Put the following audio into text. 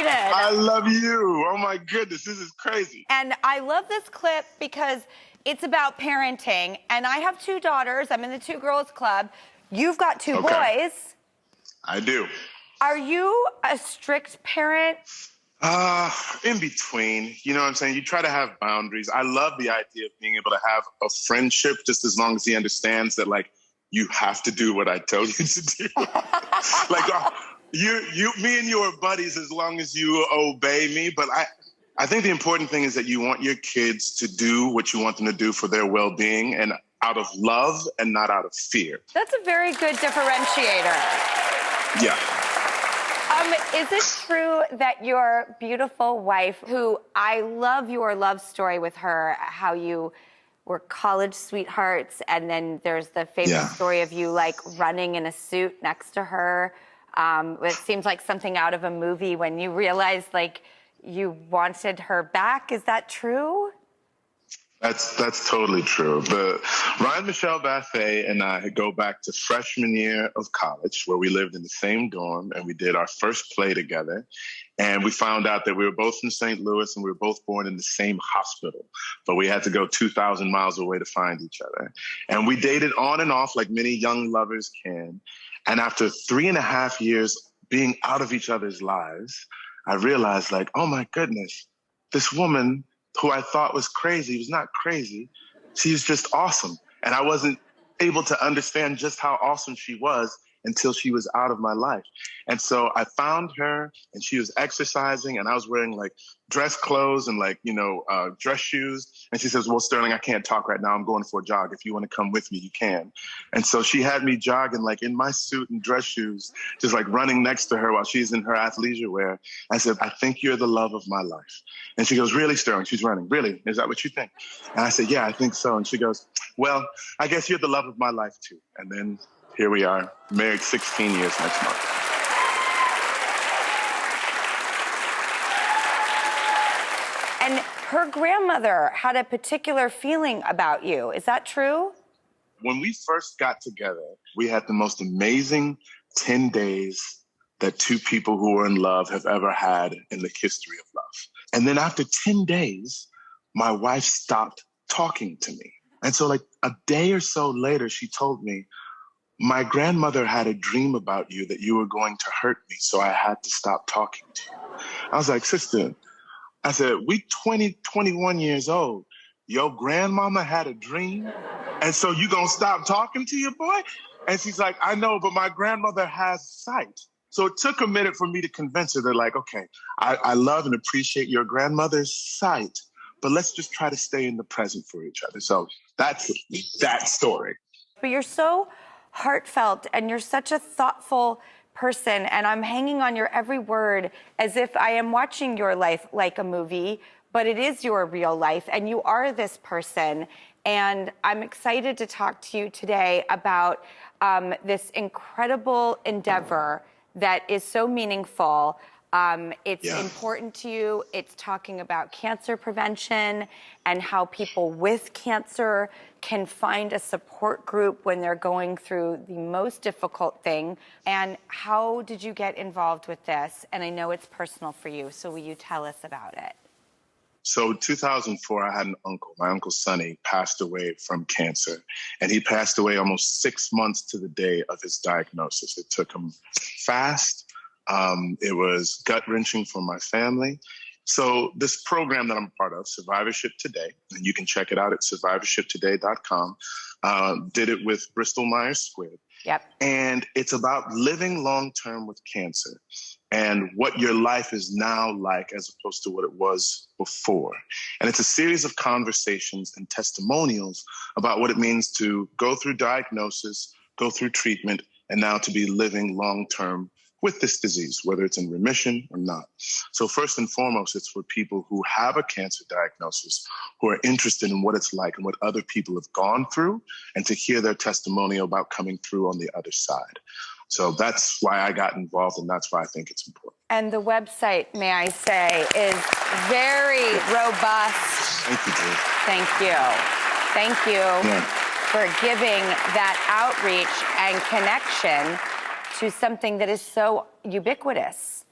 excited. I love you. Oh my goodness, this is crazy. And I love this clip because it's about parenting. And I have 2 daughters. I'm in the 2 girls club. You've got 2 boys. I do. Are you a strict parent? In between, you know what I'm saying? You try to have boundaries. I love the idea of being able to have a friendship just as long as he understands that, like, you have to do what I tell you to do. Like, me and you are buddies as long as you obey me. But I think the important thing is that you want your kids to do what you want them to do for their well-being and out of love and not out of fear. That's a very good differentiator. Yeah. Is it true that your beautiful wife, who I love your love story with her, how you were college sweethearts, and then there's the famous story of you like running in a suit next to her. It seems like something out of a movie when you realized like you wanted her back. Is that true? That's totally true. But Ryan Michelle Bathe and I go back to freshman year of college, where we lived in the same dorm and we did our first play together. And we found out that we were both from St. Louis and we were both born in the same hospital, but we had to go 2,000 miles away to find each other. And we dated on and off like many young lovers can. And after 3.5 years being out of each other's lives, I realized, like, oh my goodness, this woman who I thought was crazy was not crazy. She was just awesome. And I wasn't able to understand just how awesome she was until she was out of my life. And so I found her and she was exercising and I was wearing like dress clothes and like, dress shoes. And she says, well, Sterling, I can't talk right now. I'm going for a jog. If you want to come with me, you can. And so she had me jogging like in my suit and dress shoes, just like running next to her while she's in her athleisure wear. I said, I think you're the love of my life. And she goes, really, Sterling? She's running. Really? Is that what you think? And I said, yeah, I think so. And she goes, well, I guess you're the love of my life too. And then here we are, married 16 years next month. And her grandmother had a particular feeling about you. Is that true? When we first got together, we had the most amazing 10 days that 2 people who were in love have ever had in the history of love. And then after 10 days, my wife stopped talking to me. And so like a day or so later, she told me, my grandmother had a dream about you that you were going to hurt me, so I had to stop talking to you. I was like, sister, I said, we 21 years old. Your grandmama had a dream, and so you gonna stop talking to your boy? And she's like, I know, but my grandmother has sight. So it took a minute for me to convince her. They're like, okay, I love and appreciate your grandmother's sight, but let's just try to stay in the present for each other. So that's that story. But you're so heartfelt and you're such a thoughtful person, and I'm hanging on your every word as if I am watching your life like a movie, but it is your real life and you are this person. And I'm excited to talk to you today about this incredible endeavor that is so meaningful. It's important to you. It's talking about cancer prevention and how people with cancer can find a support group when they're going through the most difficult thing. And how did you get involved with this? And I know it's personal for you, so will you tell us about it? So 2004, I had an uncle. My Uncle Sonny passed away from cancer, and he passed away almost 6 months to the day of his diagnosis. It took him fast. It was gut-wrenching for my family. So this program that I'm a part of, Survivorship Today, and you can check it out at survivorshiptoday.com, did it with Bristol Myers Squibb. Yep. And it's about living long-term with cancer and what your life is now like as opposed to what it was before. And it's a series of conversations and testimonials about what it means to go through diagnosis, go through treatment, and now to be living long-term with this disease, whether it's in remission or not. So first and foremost, it's for people who have a cancer diagnosis, who are interested in what it's like and what other people have gone through, and to hear their testimonial about coming through on the other side. So that's why I got involved, and that's why I think it's important. And the website, may I say, is very robust. Thank you, Drew. Thank you. Thank you for giving that outreach and connection to something that is so ubiquitous.